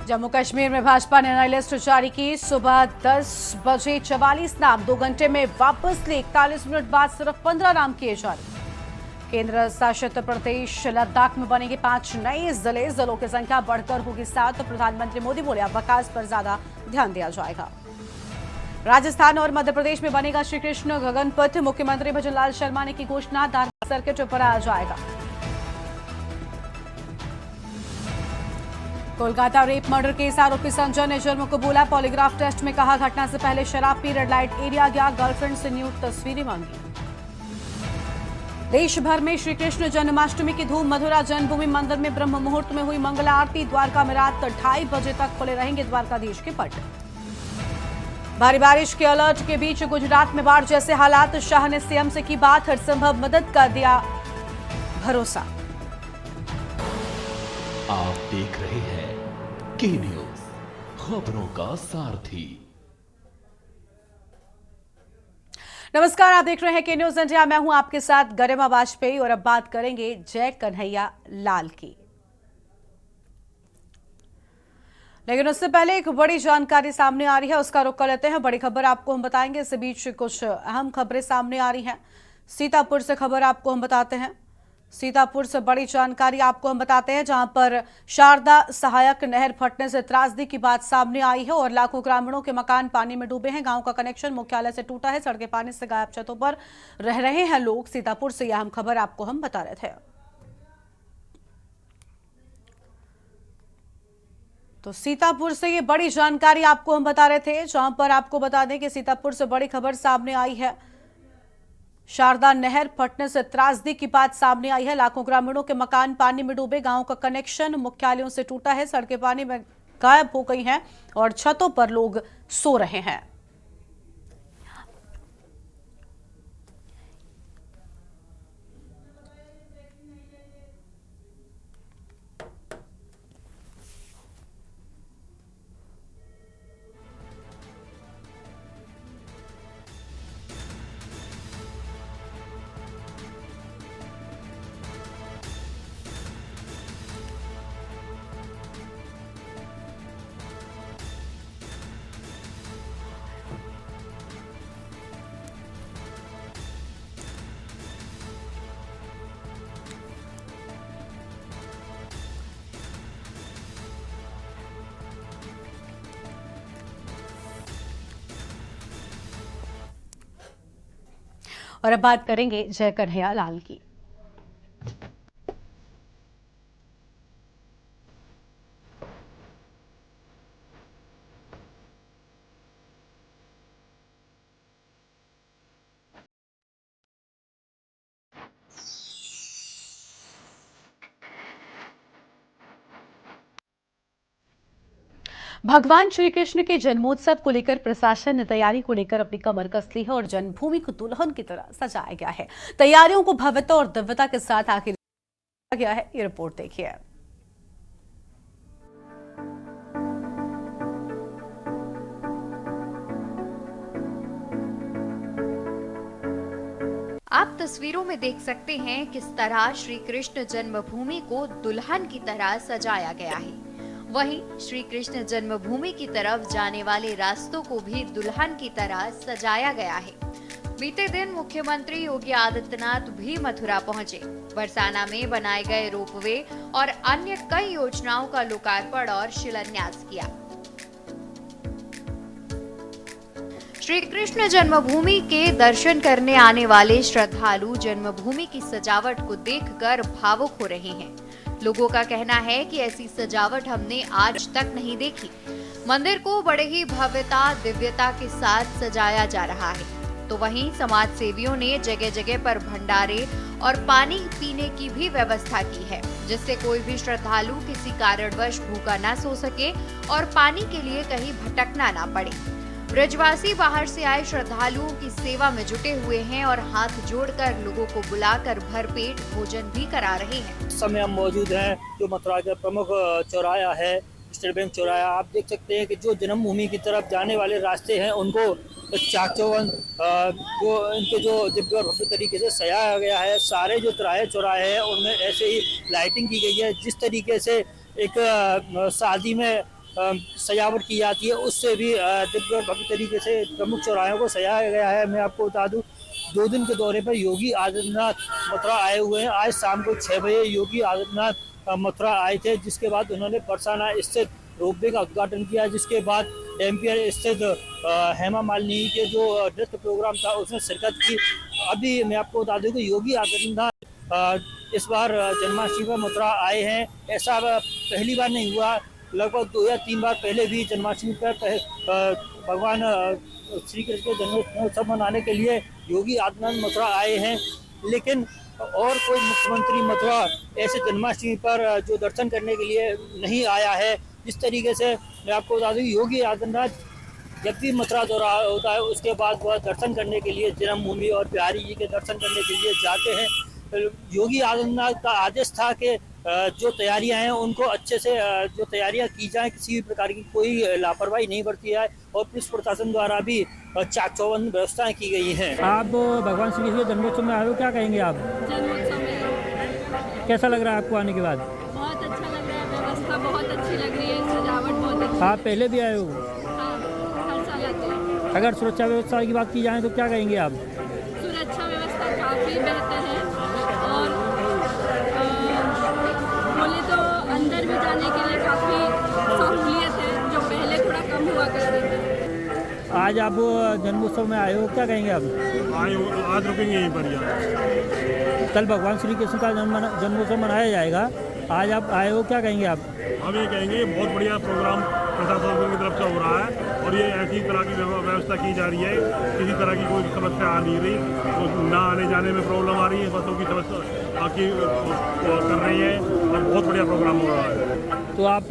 जम्मू कश्मीर में भाजपा ने नई लिस्ट जारी की। सुबह 10 बजे 44 नाम, 2 घंटे में वापस लिए। 41 मिनट बाद सिर्फ 15 नाम किए जारी। केंद्र शासित प्रदेश लद्दाख में बनेंगे 5 नए जिले। जिलों की संख्या बढ़कर होगी 7। तो प्रधानमंत्री मोदी बोले अब विकास पर ज्यादा ध्यान दिया जाएगा। राजस्थान और मध्य प्रदेश में बनेगा श्री कृष्ण गगन पथ। मुख्यमंत्री भजनलाल शर्मा ने की घोषणा। धार्मिक सर्किट पर आया जाएगा। कोलकाता रेप मर्डर केस आरोपी संजय ने जुर्म को बोला। पॉलीग्राफ टेस्ट में कहा घटना से पहले शराब पी रेड लाइट एरिया गया। गर्लफ्रेंड से न्यूड तस्वीरें मांगी। देश भर में श्री कृष्ण जन्माष्टमी की धूम। मथुरा जन्मभूमि मंदिर में ब्रह्म मुहूर्त में हुई मंगला आरती। द्वारका में रात 2:30 बजे तक खुले रहेंगे द्वारकाधीश के पट। भारी बारिश के अलर्ट के बीच गुजरात में बाढ़ जैसे हालात। शाह ने सीएम से की बात। हर संभव मदद का दिया भरोसा। आप देख रहे हैं के न्यूज, खबरों का सारथी। नमस्कार, आप देख रहे हैं के न्यूज इंडिया। मैं हूं आपके साथ गरिमा वाजपेयी और अब बात करेंगे जय कन्हैया लाल की। लेकिन उससे पहले एक बड़ी जानकारी सामने आ रही है, उसका रुख कर लेते हैं। बड़ी खबर आपको हम बताएंगे। इस बीच कुछ अहम खबरें सामने आ रही हैं। सीतापुर से खबर आपको हम बताते हैं। सीतापुर से बड़ी जानकारी आपको हम बताते हैं, जहां पर शारदा सहायक नहर फटने से त्रासदी की बात सामने आई है और लाखों ग्रामीणों के मकान पानी में डूबे हैं। गांव का कनेक्शन मुख्यालय से टूटा है। सड़कें पानी से गायब, छतों पर रह रहे हैं लोग। सीतापुर से यह अहम खबर आपको हम बता रहे थे। तो सीतापुर से ये बड़ी जानकारी आपको हम बता रहे थे, जहां पर आपको बता दें कि सीतापुर से बड़ी खबर सामने आई है। शारदा नहर फटने से त्रासदी की बात सामने आई है। लाखों ग्रामीणों के मकान पानी में डूबे। गांव का कनेक्शन मुख्यालयों से टूटा है। सड़कें पानी में गायब हो गई हैं और छतों पर लोग सो रहे हैं। और अब बात करेंगे जय कन्हैया लाल की। भगवान श्री कृष्ण के जन्मोत्सव को लेकर प्रशासन ने तैयारी को लेकर अपनी कमर कस ली है और जन्मभूमि को दुल्हन की तरह सजाया गया है। तैयारियों को भव्यता और दिव्यता के साथ आखिर गया है। ये रिपोर्ट देखिए। आप तस्वीरों में देख सकते हैं किस तरह श्री कृष्ण जन्मभूमि को दुल्हन की तरह सजाया गया है। वहीं श्री कृष्ण जन्मभूमि की तरफ जाने वाले रास्तों को भी दुल्हन की तरह सजाया गया है। बीते दिन मुख्यमंत्री योगी आदित्यनाथ भी मथुरा पहुंचे। बरसाना में बनाए गए रोपवे और अन्य कई योजनाओं का लोकार्पण और शिलान्यास किया। श्री कृष्ण जन्मभूमि के दर्शन करने आने वाले श्रद्धालु जन्मभूमि की सजावट को देखकर भावुक हो रहे हैं। लोगों का कहना है कि ऐसी सजावट हमने आज तक नहीं देखी। मंदिर को बड़े ही भव्यता दिव्यता के साथ सजाया जा रहा है। तो वहीं समाज सेवियों ने जगह जगह पर भंडारे और पानी पीने की भी व्यवस्था की है, जिससे कोई भी श्रद्धालु किसी कारणवश भूखा न सो सके और पानी के लिए कहीं भटकना ना पड़े। ब्रजवासी बाहर से आए श्रद्धालुओं की सेवा में जुटे हुए हैं और हाथ जोड़कर लोगों को बुलाकर भरपेट भोजन भी करा रहे हैं। इस समय हम मौजूद हैं जो मथुरा का प्रमुख चौराहा है, स्टेट बैंक चौराहा। आप देख सकते हैं कि जो जन्मभूमि की तरफ जाने वाले रास्ते हैं उनको चाक चौबंद जो इनके जो दिव्य और भव्य तरीके से सजाया गया है। सारे जो चौराहे हैं उनमें ऐसे ही लाइटिंग की गई है, जिस तरीके से एक शादी में सजावट की जाती है उससे भी दिव्य और भव्य तरीके से प्रमुख चौराहों को सजाया गया है। मैं आपको बता दूं 2 दिन के दौरे पर योगी आदित्यनाथ मथुरा आए हुए हैं। आज शाम को 6 बजे योगी आदित्यनाथ मथुरा आए थे, जिसके बाद उन्होंने बरसाना स्थित रोपवे का उद्घाटन किया, जिसके बाद डैम्पियर स्थित हेमा मालिनी के जो नृत्य प्रोग्राम था उसमें शिरकत की। अभी मैं आपको बता दूं कि योगी आदित्यनाथ इस बार जन्माष्टमी पर मथुरा आए हैं। ऐसा पहली बार नहीं हुआ, लगभग 2 या 3 बार पहले भी जन्माष्टमी पर भगवान श्री कृष्ण के जन्मोत्सव मनाने के लिए योगी आदित्यनाथ मथुरा आए हैं। लेकिन और कोई मुख्यमंत्री मथुरा ऐसे जन्माष्टमी पर जो दर्शन करने के लिए नहीं आया है। इस तरीके से मैं आपको बता दूं योगी आदित्यनाथ जब भी मथुरा दौरा होता है उसके बाद वह दर्शन करने के लिए जन्मभूमि और बिहारी जी के दर्शन करने के लिए जाते हैं। योगी आदित्यनाथ का आदेश था कि जो तैयारियां हैं उनको अच्छे से जो तैयारियां की जाएं, किसी भी प्रकार की कोई लापरवाही नहीं बरती जाए और पुलिस प्रशासन द्वारा भी चाक चौबंद व्यवस्थाएं की गई हैं। आप भगवान श्री कृष्ण के जन्मोत्सव में आए हो, क्या कहेंगे आप? जन्मोत्सव में आए। कैसा लग रहा है आपको आने के बाद? बहुत अच्छा लग रहा है, व्यवस्था बहुत अच्छी लग रही है, सजावट बहुत अच्छी। आप पहले भी आए हो? हाँ, हर साल आते हैं। अगर सुरक्षा व्यवस्था की बात की जाए तो क्या कहेंगे आप? सुरक्षा व्यवस्था काफ़ी बेहतर है और बोले तो अंदर भी जाने के लिए काफ़ी सहूलियत है, जो पहले थोड़ा कम हुआ करती थी। आज आप जन्मोत्सव में आए हो, क्या कहेंगे आप? आज रुकेंगे यहीं पर यार। कल भगवान श्री कृष्ण का जन्मोत्सव मनाया जाएगा, आज आप आए हो, क्या कहेंगे आप? हम ये कहेंगे बहुत बढ़िया प्रोग्राम प्रशासन की तरफ से हो रहा है और ये ऐसी तरह की व्यवस्था की जा रही है, किसी तरह की कोई समस्या आ नहीं रही, तो ना आने जाने में प्रॉब्लम आ रही है, बसों की समस्या आके कर रही है और बहुत बढ़िया प्रोग्राम हो रहा है। तो आप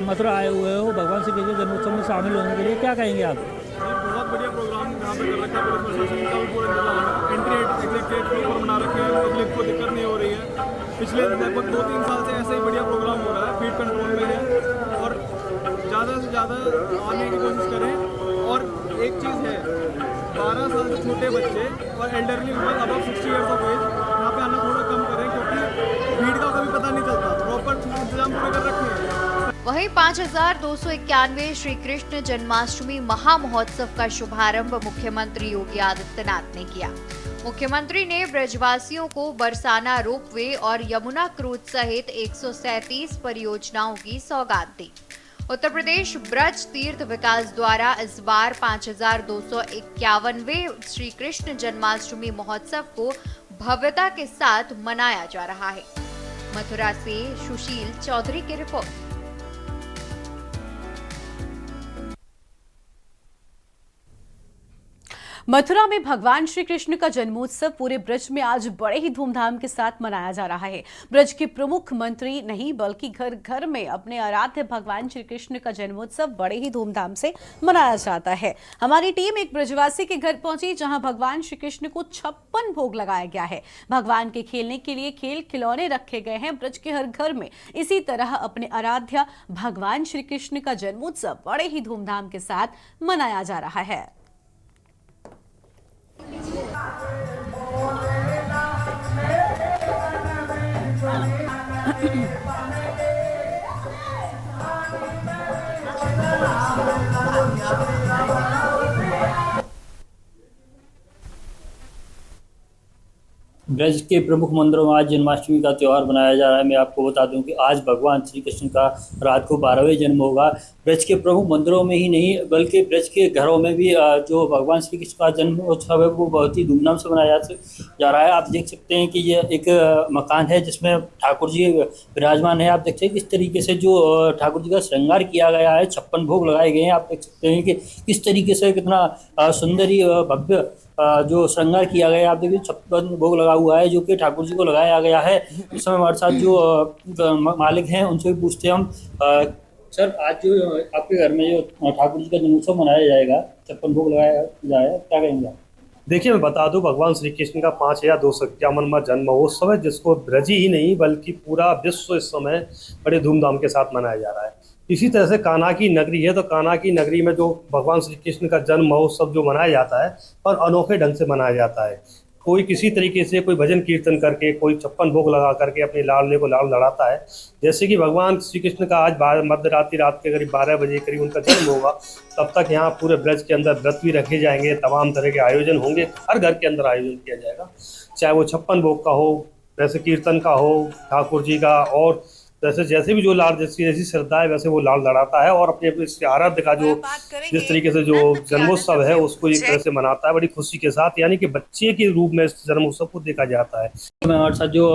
मथुरा आए हुए हो भगवान श्री कृष्ण जन्मोत्सव में शामिल होने के लिए, क्या कहेंगे आप? बहुत बढ़िया प्रोग्राम यहाँ पे कर रखा है पुलिस प्रशासन का, पूरे एंट्री एग्जिट गेट के ऊपर बना रखे हैं, पब्लिक को दिक्कत नहीं हो रही है। पिछले लगभग 2-3 साल से ऐसे ही बढ़िया प्रोग्राम हो रहा है, भीड़ कंट्रोल में है और ज़्यादा से ज़्यादा आने की कोशिश करें। और एक चीज़ है, 12 साल से छोटे बच्चे और elderly woman above 60 years of age यहाँ पे आना थोड़ा कम करें, क्योंकि भीड़ का कभी पता नहीं चलता। प्रॉपर इंतजाम पूरे कर रखे हैं। वहीं 5291 श्री कृष्ण जन्माष्टमी महामहोत्सव का शुभारंभ मुख्यमंत्री योगी आदित्यनाथ ने किया। मुख्यमंत्री ने ब्रजवासियों को बरसाना रोपवे और यमुना क्रूज सहित 137 परियोजनाओं की सौगात दी। उत्तर प्रदेश ब्रज तीर्थ विकास द्वारा इस बार 5251वें श्री कृष्ण जन्माष्टमी महोत्सव को भव्यता के साथ मनाया जा रहा है। मथुरा से सुशील चौधरी की रिपोर्ट। मथुरा में भगवान श्री कृष्ण का जन्मोत्सव पूरे ब्रज में आज बड़े ही धूमधाम के साथ मनाया जा रहा है। ब्रज के प्रमुख मंत्री नहीं बल्कि घर घर में अपने आराध्य भगवान श्री कृष्ण का जन्मोत्सव बड़े ही धूमधाम से मनाया जाता है। हमारी टीम एक ब्रजवासी के घर पहुंची जहां भगवान श्री कृष्ण को 56 भोग लगाया गया है। भगवान के खेलने के लिए खेल खिलौने रखे गए हैं। ब्रज के हर घर में इसी तरह अपने आराध्य भगवान श्री कृष्ण का जन्मोत्सव बड़े ही धूमधाम के साथ मनाया जा रहा है। ब्रज के प्रमुख मंदिरों में आज जन्माष्टमी का त्यौहार मनाया जा रहा है। मैं आपको बता दूं कि आज भगवान श्री कृष्ण का रात को 12वें जन्म होगा। ब्रज के प्रमुख मंदिरों में ही नहीं बल्कि ब्रज के घरों में भी जो भगवान श्री कृष्ण का जन्मोत्सव है वो बहुत ही धूमधाम से मनाया जा रहा है। आप देख सकते हैं कि ये एक मकान है जिसमें ठाकुर जी विराजमान है। आप देखते हैं किस तरीके से जो ठाकुर जी का श्रृंगार किया गया है, 56 भोग लगाए गए हैं। आप देख सकते हैं कि किस तरीके से कितना सुंदर ही भव्य जो श्रृंगार किया गया है। आप देखिए 56 भोग लगा हुआ है जो कि ठाकुर जी को लगाया गया है। इस समय हमारे साथ जो मालिक हैं उनसे भी पूछते हैं हम। सर, आज जो आपके घर में जो ठाकुर जी का जन्मोत्सव मनाया जाएगा, 56 भोग लगाया जाएगा, क्या कहेंगे आप? देखिए, मैं बता दूं भगवान श्री कृष्ण का 5251वां जन्म महोत्सव है जिसको ब्रज ही नहीं बल्कि पूरा विश्व इस समय बड़े धूमधाम के साथ मनाया जा रहा है। इसी तरह से कान्हा की नगरी है तो कान्हा की नगरी में जो भगवान श्री कृष्ण का जन्म महोत्सव जो मनाया जाता है और अनोखे ढंग से मनाया जाता है। कोई किसी तरीके से कोई भजन कीर्तन करके, कोई छप्पन भोग लगा करके अपने लाडले को लाड़ लड़ाता है। जैसे कि भगवान श्री कृष्ण का आज मध्य रात के करीब 12 बजे करीब उनका जन्म होगा, तब तक यहाँ पूरे ब्रज के अंदर व्रत भी रखे जाएंगे, तमाम तरह के आयोजन होंगे, हर घर के अंदर आयोजन किया जाएगा, चाहे वो छप्पन भोग का हो, वैसे कीर्तन का हो, ठाकुर जी का, और जैसे भी जो लाड़ जैसी श्रद्धा है वैसे वो लाड़ लड़ाता है और अपने इसके आराध्य का जो जिस तरीके से जो जन्मोत्सव है उसको एक तरह से मनाता है बड़ी खुशी के साथ, यानी कि बच्चे के रूप में इस जन्मोत्सव को देखा जाता है। हमारे साथ जो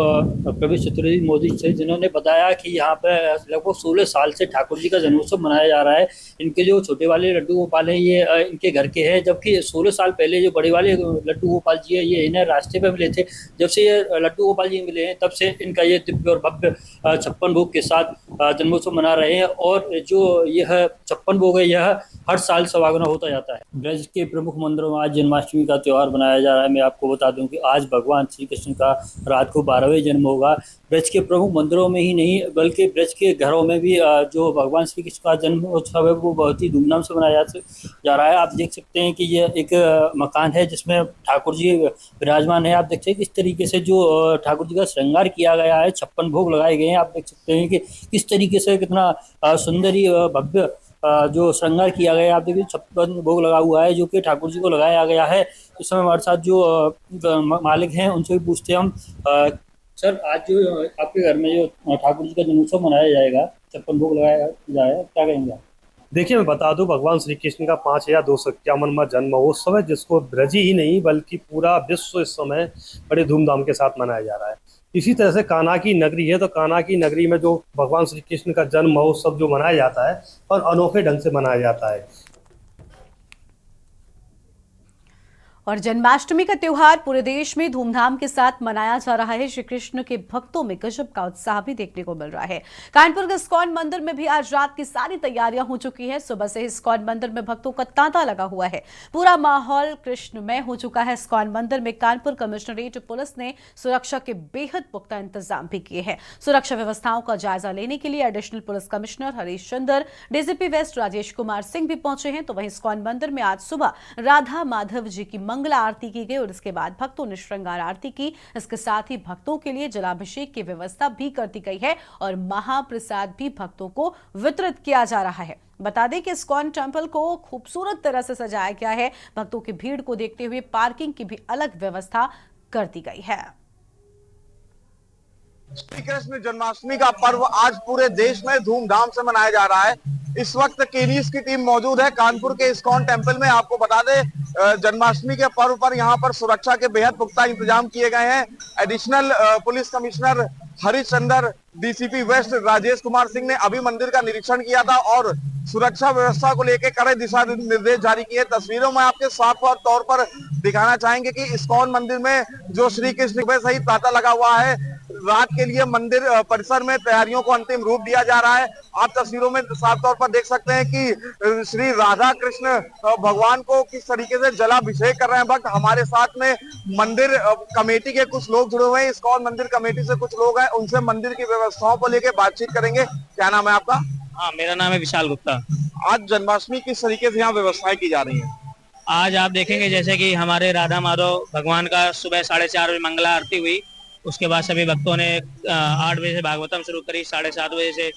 प्रवेश चतुर्वेदी मोदी थे, जिन्होंने बताया कि यहाँ पे लगभग 16 साल से ठाकुर जी का जन्मोत्सव मनाया जा रहा है। इनके जो छोटे वाले लड्डू गोपाल हैं ये इनके घर के हैं, जबकि 16 साल पहले जो बड़े वाले लड्डू गोपाल जी है ये इन्हें रास्ते पे मिले थे। जब से ये लड्डू गोपाल जी मिले हैं तब से इनका ये दिव्य और भव्य छप्पन भोग के साथ जन्मोत्सव मना रहे हैं, और जो यह छप्पन भोग है यह हर साल सवागुना होता जाता है। ब्रज के प्रमुख मंदिरों में आज जन्माष्टमी का त्यौहार मनाया जा रहा है। मैं आपको बता दूं कि आज भगवान श्री कृष्ण का रात को 12वें जन्म होगा। ब्रज के प्रमुख मंदिरों में ही नहीं बल्कि ब्रज के घरों में भी जो भगवान श्री कृष्ण का जन्मोत्सव है वो बहुत ही धूमधाम से मनाया जा रहा है। आप देख सकते हैं कि यह एक मकान है जिसमें ठाकुर जी विराजमान है। आप देख सकते हैं किस तरीके से जो ठाकुर जी का श्रृंगार किया गया है, 56 भोग लगाए गए हैं। आप देख सकते हैं कि किस तरीके से कितना सुंदर भव्य जो श्रृंगार किया गया है। आप देखिए 56 भोग लगा हुआ है जो कि ठाकुर जी को लगाया गया है। इस समय हमारे साथ जो मालिक हैं उनसे भी पूछते हैं हम। सर, आज जो आपके घर में जो ठाकुर जी का जन्मोत्सव मनाया जाएगा, 56 भोग लगाया जाएगा, क्या कहेंगे आप? देखिए, मैं बता दूं, भगवान श्री कृष्ण का 5251वां जन्म महोत्सव है जिसको ब्रज ही नहीं बल्कि पूरा विश्व इस समय बड़े धूमधाम के साथ मनाया जा रहा है। इसी तरह से कान्हा की नगरी है, तो कान्हा की नगरी में जो भगवान श्री कृष्ण का जन्म महोत्सव जो मनाया जाता है और अनोखे ढंग से मनाया जाता है। और जन्माष्टमी का त्योहार पूरे देश में धूमधाम के साथ मनाया जा रहा है। श्री कृष्ण के भक्तों में गजब का उत्साह भी देखने को मिल रहा है। कानपुर के इस्कॉन मंदिर में भी आज रात की सारी तैयारियां हो चुकी है। सुबह से इस्कॉन मंदिर में भक्तों का तांता लगा हुआ है। पूरा माहौल कृष्णमय हो चुका है। इस्कॉन मंदिर में कानपुर कमिश्नरेट पुलिस ने सुरक्षा के बेहद पुख्ता इंतजाम भी किए हैं। सुरक्षा व्यवस्थाओं का जायजा लेने के लिए additional police commissioner Harish Chandra, DGP waste Rajesh Kumar Singh भी पहुंचे हैं। तो वहीं इस्कॉन मंदिर में आज सुबह राधा माधव जी की मंगला आरती की गई और इसके बाद भक्तों ने श्रृंगार आरती की। इसके साथ ही भक्तों के लिए जलाभिषेक की व्यवस्था भी कर दी गई है और महाप्रसाद भी भक्तों को वितरित किया जा रहा है। बता दें कि इस्कॉन टेम्पल को खूबसूरत तरह से सजाया गया है। भक्तों की भीड़ को देखते हुए पार्किंग की भी अलग व्यवस्था कर दी गई है। श्री कृष्ण जन्माष्टमी का पर्व आज पूरे देश में धूमधाम से मनाया जा रहा है। इस वक्त केनीस की टीम मौजूद है कानपुर के इस्कॉन टेम्पल में। आपको बता दें जन्माष्टमी के पर्व पर यहाँ पर सुरक्षा के बेहद पुख्ता इंतजाम किए गए हैं। Additional police commissioner Harish Chandra, DCP waste Rajesh Kumar Singh ने अभी मंदिर का निरीक्षण किया था और सुरक्षा व्यवस्था को लेकर कड़े दिशा निर्देश जारी किए। तस्वीरों में आपके साफ तौर पर दिखाना चाहेंगे कि इस्कॉन मंदिर में जो श्री कृष्ण सहित तांता लगा हुआ है, रात के लिए मंदिर परिसर में तैयारियों को अंतिम रूप दिया जा रहा है। आप तस्वीरों में साफ तौर पर देख सकते हैं कि श्री राधा कृष्ण भगवान को किस तरीके से जलाभिषेक कर रहे हैं भक्त। हमारे साथ में मंदिर कमेटी के कुछ लोग जुड़े हुए हैं। इस्कॉन मंदिर कमेटी से कुछ लोग हैं, उनसे मंदिर की व्यवस्थाओं को लेकर बातचीत करेंगे। क्या नाम है आपका? हाँ, मेरा नाम है विशाल गुप्ता। आज जन्माष्टमी किस तरीके से यहाँ व्यवस्थाएं की जा रही है? आज आप देखेंगे जैसे कि हमारे राधा माधव भगवान का सुबह 4:30 बजे मंगला आरती हुई। उसके बाद सभी भक्तों ने 8 बजे से भागवतम शुरू करी, 7:30 बजे से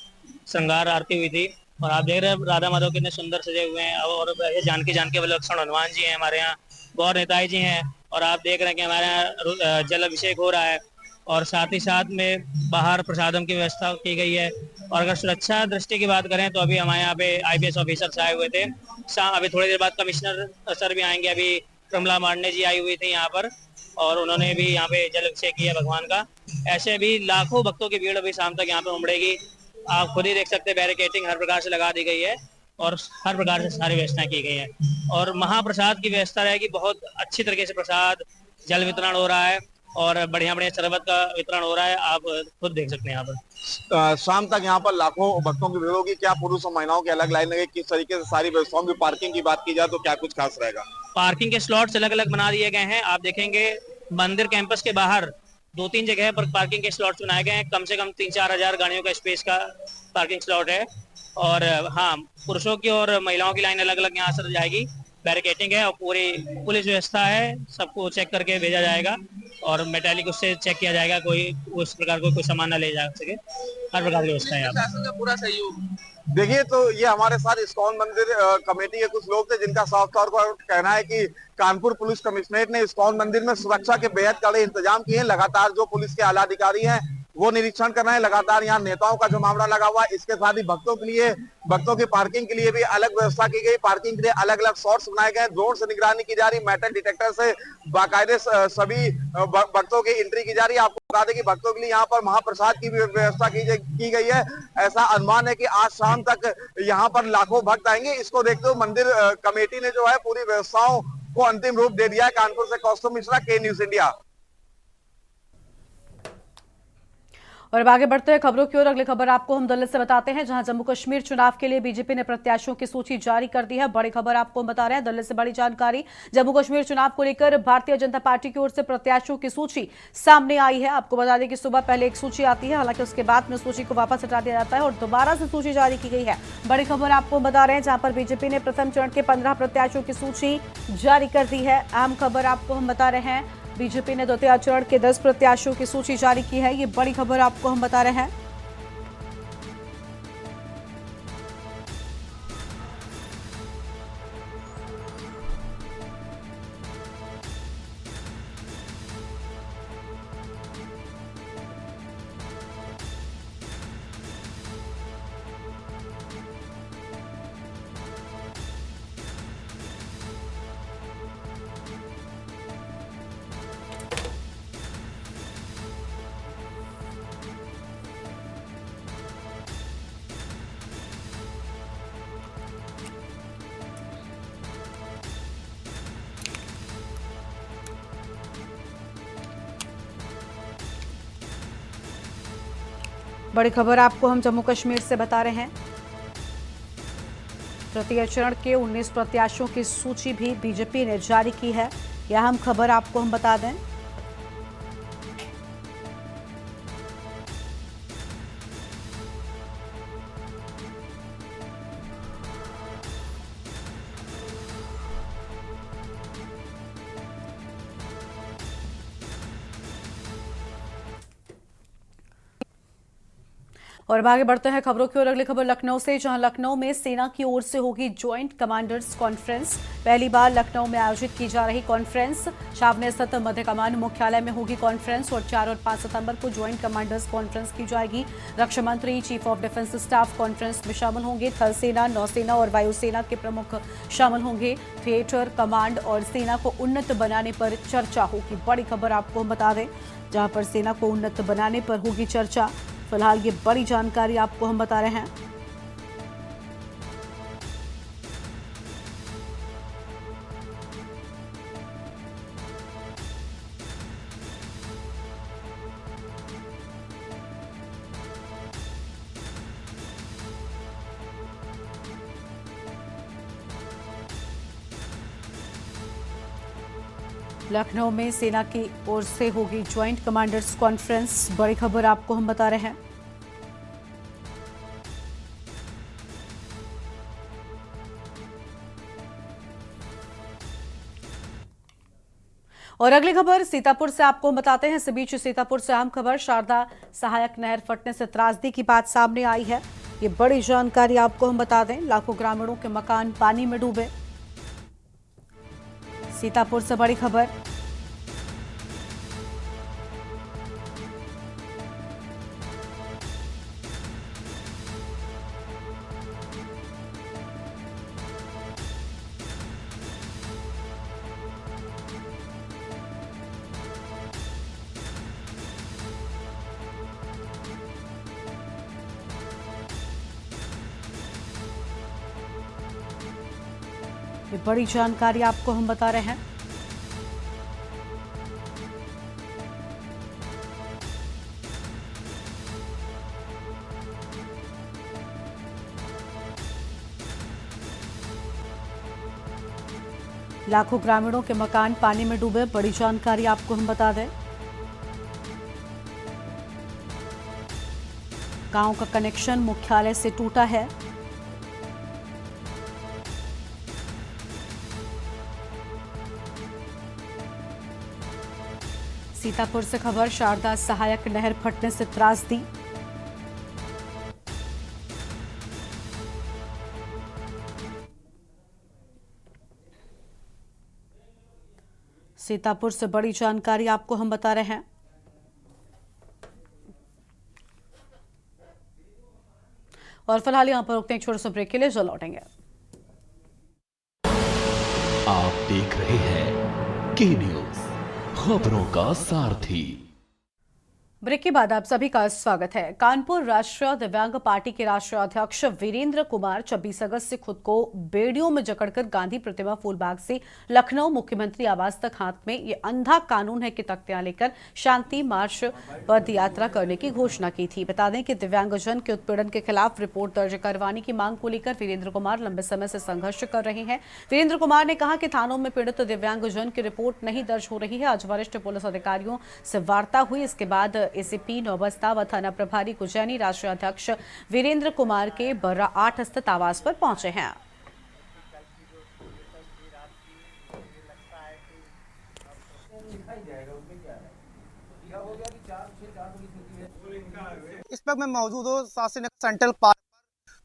श्रृंगार आरती हुई थी। और आप देख रहे हैं राधा माधव कितने सुंदर सजे हुए हैं। और जानकी विलक्षण हनुमान जी हैं हमारे यहाँ, गौर नेताई जी हैं। और आप देख रहे हैं कि हमारे यहाँ जल अभिषेक हो रहा है और साथ ही साथ में बाहर प्रसादम की व्यवस्था की गई है। और अगर सुरक्षा दृष्टि की बात करें तो अभी हमारे यहाँ पे IPS ऑफिसर्स आए हुए थे। अभी थोड़ी देर बाद कमिश्नर सर भी आएंगे। अभी प्रमला मांडे जी आई हुई थी यहाँ पर और उन्होंने भी यहाँ पे जल अभिषेक किया भगवान का। ऐसे भी लाखों भक्तों की भीड़ अभी शाम तक यहाँ पे उमड़ेगी। आप खुद ही देख सकते हैं बैरिकेडिंग हर प्रकार से लगा दी गई है और हर प्रकार से सारी व्यवस्थाएं की गई है। और महाप्रसाद की व्यवस्था रहेगी, बहुत अच्छी तरीके से प्रसाद जल वितरण हो रहा है और बढ़िया बढ़िया शरबत का वितरण हो रहा है। आप खुद देख सकते हैं यहाँ पर शाम तक यहाँ पर लाखों भक्तों की भीड़ होगी। क्या पुरुष और महिलाओं की अलग लाइन लगे? किस तरीके से सारी व्यवस्थाओं की पार्किंग की बात की जाए तो क्या कुछ खास रहेगा? पार्किंग के स्लॉट्स अलग अलग बना दिए गए हैं। आप देखेंगे मंदिर कैंपस के बाहर 2-3 जगह पर पार्किंग के स्लॉट्स बनाए गए हैं। कम से कम 3-4 हजार गाड़ियों का स्पेस का पार्किंग स्लॉट है। और हाँ, पुरुषों की और महिलाओं की लाइन अलग अलग यहाँ से जाएगी। बैरिकेटिंग है और पूरी पुलिस व्यवस्था है, सबको चेक करके भेजा जाएगा और मेटालिक उससे चेक किया जाएगा, कोई उस प्रकार कोई सामान ना ले जा सके। हर प्रकार की व्यवस्था है यहाँ पर। पूरा सहयोग। देखिए, तो ये हमारे साथ इस्कॉन मंदिर कमेटी के कुछ लोग थे जिनका साफ तौर पर कहना है कि कानपुर पुलिस कमिश्नरेट ने इस्कॉन मंदिर में सुरक्षा के बेहद कड़े इंतजाम किए हैं। लगातार जो पुलिस के आला अधिकारी हैं वो निरीक्षण कर रहे हैं। लगातार यहाँ नेताओं का जो मामला लगा हुआ है, इसके साथ ही भक्तों की पार्किंग के लिए भी अलग व्यवस्था की गई। पार्किंग के लिए अलग अलग शॉट्स बनाए गए, ड्रोन से निगरानी की जा रही, मेटल डिटेक्टर से बाकायदे सभी भक्तों की एंट्री की जा रही है। आपको बता दें कि भक्तों के लिए यहाँ पर महाप्रसाद की भी व्यवस्था की गई है। ऐसा अनुमान है कि आज शाम तक यहाँ पर लाखों भक्त आएंगे। इसको देखते हुए मंदिर कमेटी ने जो है पूरी व्यवस्थाओं को अंतिम रूप दे दिया है। कानपुर से कौस्तुभ मिश्रा, के न्यूज इंडिया। और अब आगे बढ़ते हैं खबरों की ओर। अगली खबर आपको हम दिल्ली से बताते हैं, जहां जम्मू कश्मीर चुनाव के लिए बीजेपी ने प्रत्याशियों की सूची जारी कर दी है। बड़ी खबर आपको हम बता रहे हैं, दिल्ली से बड़ी जानकारी। जम्मू कश्मीर चुनाव को लेकर भारतीय जनता पार्टी की ओर से प्रत्याशियों की सूची सामने आई है। आपको बता दें कि सुबह पहले एक सूची आती है, हालांकि उसके बाद में सूची को वापस हटा दिया जाता है और दोबारा से सूची जारी की गई है। बड़ी खबर आपको बता रहे हैं, जहां पर बीजेपी ने प्रथम चरण के 15 प्रत्याशियों की सूची जारी कर दी है। अहम खबर आपको हम बता रहे हैं, बीजेपी ने द्वितीय चरण के 10 प्रत्याशियों की सूची जारी की है। ये बड़ी खबर आपको हम बता रहे हैं। बड़ी खबर आपको हम जम्मू कश्मीर से बता रहे हैं, तृतीय चरण के 19 प्रत्याशियों की सूची भी बीजेपी ने जारी की है। यह अहम खबर आपको हम बता दें। और अब आगे बढ़ते हैं खबरों की ओर। अगली खबर लखनऊ से, जहां लखनऊ में सेना की ओर से होगी ज्वाइंट कमांडर्स कॉन्फ्रेंस। पहली बार लखनऊ में आयोजित की जा रही कॉन्फ्रेंस, छावनी स्थित मध्य कमान मुख्यालय में होगी कॉन्फ्रेंस और 4 और 5 सितंबर को ज्वाइंट कमांडर्स कॉन्फ्रेंस की जाएगी। रक्षा मंत्री, chief of defence staff conference में शामिल होंगे। थल सेना, नौसेना और वायुसेना के प्रमुख शामिल होंगे। थिएटर, कमांड और सेना को उन्नत बनाने पर चर्चा होगी। बड़ी खबर आपको हम बता दें, जहां पर सेना को उन्नत बनाने पर होगी चर्चा। फिलहाल ये बड़ी जानकारी आपको हम बता रहे हैं। लखनऊ में सेना की ओर से होगी ज्वाइंट कमांडर्स कॉन्फ्रेंस। बड़ी खबर आपको हम बता रहे हैं। और अगली खबर सीतापुर से आपको हम बताते हैं। इस बीच सीतापुर से अहम खबर, शारदा सहायक नहर फटने से त्रासदी की बात सामने आई है। ये बड़ी जानकारी आपको हम बता दें, लाखों ग्रामीणों के मकान पानी में डूबे। सीतापुर से बड़ी खबर। ये बड़ी जानकारी आपको हम बता रहे हैं। लाखों ग्रामीणों के मकान पानी में डूबे। बड़ी जानकारी आपको हम बता दें, गांव का कनेक्शन मुख्यालय से टूटा है। सीतापुर से खबर, शारदा सहायक नहर फटने से त्रासदी। सीतापुर से बड़ी जानकारी आपको हम बता रहे हैं। और फिलहाल यहां पर रुकते हैं एक छोटे से ब्रेक के लिए, जल्द लौटेंगे। आप देख रहे हैं के न्यूज, खबरों का सारथी। ब्रेक के बाद आप सभी का स्वागत है। कानपुर राष्ट्रीय दिव्यांग पार्टी के राष्ट्रीय अध्यक्ष वीरेंद्र कुमार 26 अगस्त से खुद को बेड़ियों में जकड़कर गांधी प्रतिमा फूलबाग से लखनऊ मुख्यमंत्री आवास तक हाथ में ये अंधा कानून है कि तख्तियां लेकर शांति मार्च पद यात्रा करने की घोषणा की थी। बता दें कि दिव्यांगजन के उत्पीड़न के खिलाफ रिपोर्ट दर्ज करवाने की मांग को लेकर वीरेंद्र कुमार लंबे समय से संघर्ष कर रहे हैं। वीरेंद्र कुमार ने कहा कि थानों में पीड़ित दिव्यांगजन की रिपोर्ट नहीं दर्ज हो रही है। आज वरिष्ठ पुलिस अधिकारियों से वार्ता हुई, इसके बाद एसीपी नौबस्ता व थाना प्रभारी कुजैनी राष्ट्रीय अध्यक्ष वीरेंद्र कुमार के बर्रा 8 स्थित आवास पर पहुंचे हैं। इस वक्त मैं मौजूद हूँ शासन सेंट्रल पार्क पर।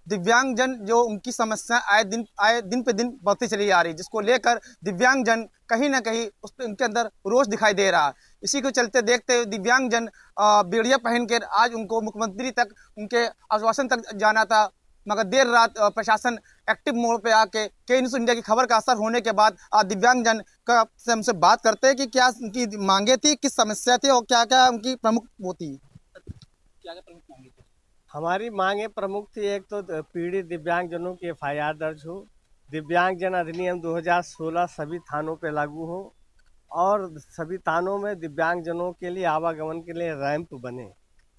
दिव्यांगजन जो उनकी समस्या आए दिन पे दिन बढ़ती चली आ रही, जिसको लेकर दिव्यांगजन कहीं ना कहीं उनके अंदर रोष दिखाई दे रहा। इसी को चलते देखते हुए दिव्यांगजन बेड़िया पहनकर आज उनको मुख्यमंत्री तक उनके आश्वासन तक जाना था, मगर देर रात प्रशासन एक्टिव मोड पे आके के न्यूज़ इंडिया की खबर का असर होने के बाद दिव्यांगजन का से हमसे बात करते हैं कि क्या उनकी मांगे थी, किस समस्या थी और क्या क्या उनकी प्रमुख वो थी। क्या क्या प्रमुख मांगे थी? हमारी मांगे प्रमुख थी, एक तो पीड़ित दिव्यांगजनों की FIR दर्ज हो, दिव्यांगजन अधिनियम 2016 सभी थानों पे लागू हो और सभी थानों में दिव्यांगजनों के लिए आवागमन के लिए रैंप बने।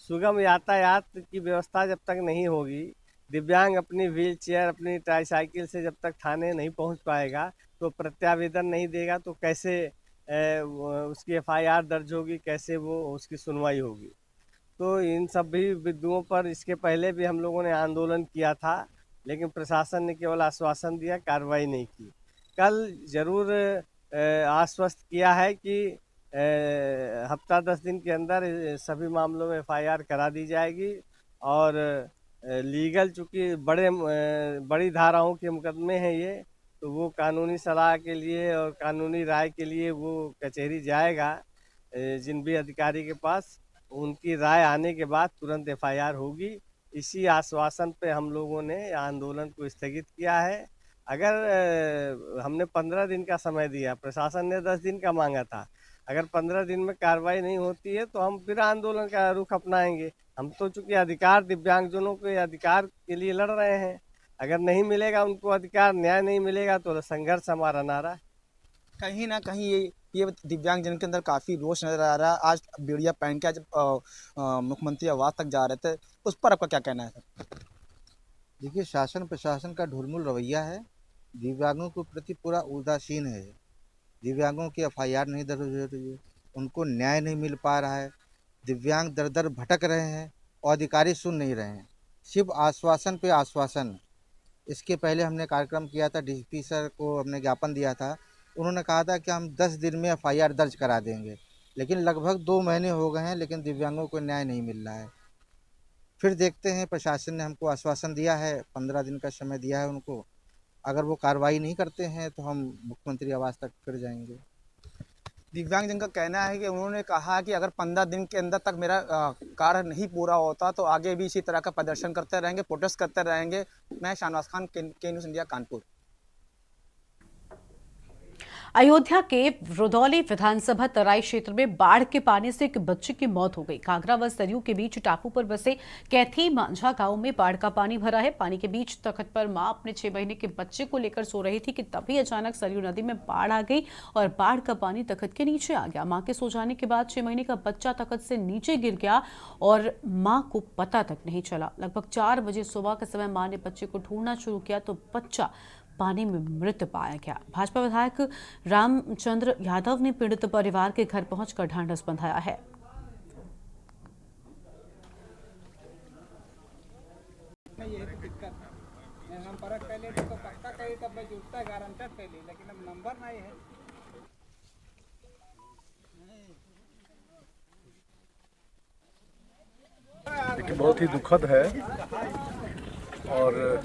सुगम यातायात की व्यवस्था जब तक नहीं होगी, दिव्यांग अपनी व्हीलचेयर, अपनी ट्राईसाइकिल से जब तक थाने नहीं पहुंच पाएगा, तो प्रत्यावेदन नहीं देगा तो कैसे उसकी FIR दर्ज होगी, कैसे वो उसकी सुनवाई होगी। तो इन सभी बिंदुओं पर इसके पहले भी हम लोगों ने आंदोलन किया था, लेकिन प्रशासन ने केवल आश्वासन दिया, कार्रवाई नहीं की। कल जरूर आश्वस्त किया है कि हफ्ता 10 दिन के अंदर सभी मामलों में FIR करा दी जाएगी और लीगल चूँकि बड़ी धाराओं के मुकदमे हैं ये, तो वो कानूनी सलाह के लिए और कानूनी राय के लिए वो कचहरी जाएगा जिन भी अधिकारी के पास। उनकी राय आने के बाद तुरंत FIR होगी। इसी आश्वासन पे हम लोगों ने आंदोलन को स्थगित किया है। अगर हमने 15 दिन का समय दिया, प्रशासन ने 10 दिन का मांगा था, अगर 15 दिन में कार्रवाई नहीं होती है तो हम फिर आंदोलन का रुख अपनाएंगे। हम तो चूंकि अधिकार, दिव्यांगजनों के अधिकार के लिए लड़ रहे हैं, अगर नहीं मिलेगा उनको अधिकार, न्याय नहीं मिलेगा तो संघर्ष हमारा नारा है। कहीं ना कहीं ये दिव्यांगजन के अंदर काफ़ी रोष नजर आ रहा है। आज बेड़िया पहन के जब मुख्यमंत्री आवास तक जा रहे थे, उस पर आपका क्या कहना है सर? देखिए, शासन प्रशासन का ढुलमुल रवैया है, दिव्यांगों के प्रति पूरा उदासीन है। दिव्यांगों की FIR नहीं दर्ज हो रही है, उनको न्याय नहीं मिल पा रहा है, दिव्यांग दर दर भटक रहे हैं और अधिकारी सुन नहीं रहे हैं, सिर्फ आश्वासन पे आश्वासन। इसके पहले हमने कार्यक्रम किया था, DCP सर को हमने ज्ञापन दिया था, उन्होंने कहा था कि हम 10 दिन में FIR दर्ज करा देंगे, लेकिन लगभग 2 महीने हो गए हैं, लेकिन दिव्यांगों को न्याय नहीं मिल रहा है। फिर देखते हैं, प्रशासन ने हमको आश्वासन दिया है, 15 दिन का समय दिया है उनको। अगर वो कार्रवाई नहीं करते हैं तो हम मुख्यमंत्री आवास तक फिर जाएंगे। दिव्यांगजन का कहना है कि उन्होंने कहा कि अगर 15 दिन के अंदर तक मेरा कार्य नहीं पूरा होता तो आगे भी इसी तरह का प्रदर्शन करते रहेंगे, प्रोटेस्ट करते रहेंगे। मैं शाहनवाज खान, के न्यूज़ इंडिया, कानपुर। अयोध्या के रुदौली विधानसभा तराई क्षेत्र में बाढ़ के पानी से एक बच्चे की मौत हो गई। घाघरा व सरयू के बीच टापू पर बसे कैथी मांझा गांव में बाढ़ का पानी भरा है। पानी के बीच तख्त पर मां अपने 6 महीने के बच्चे को लेकर सो रही थी कि तभी अचानक सरयू नदी में बाढ़ आ गई और बाढ़ का पानी तख्त के नीचे आ गया। मां के सो जाने के बाद 6 महीने का बच्चा तख्त से नीचे गिर गया और मां को पता तक नहीं चला। लगभग 4 बजे सुबह के समय मां ने बच्चे को ढूंढना शुरू किया तो बच्चा पानी में मृत पाया गया। भाजपा विधायक रामचंद्र यादव ने पीड़ित परिवार के घर पहुंचकर ढांढस बंधाया है। संपर्क पहले तो पक्का कही तब मैं जुटता गारंटर पहले, लेकिन अब नंबर नहीं है। लेकिन बहुत ही दुखद है और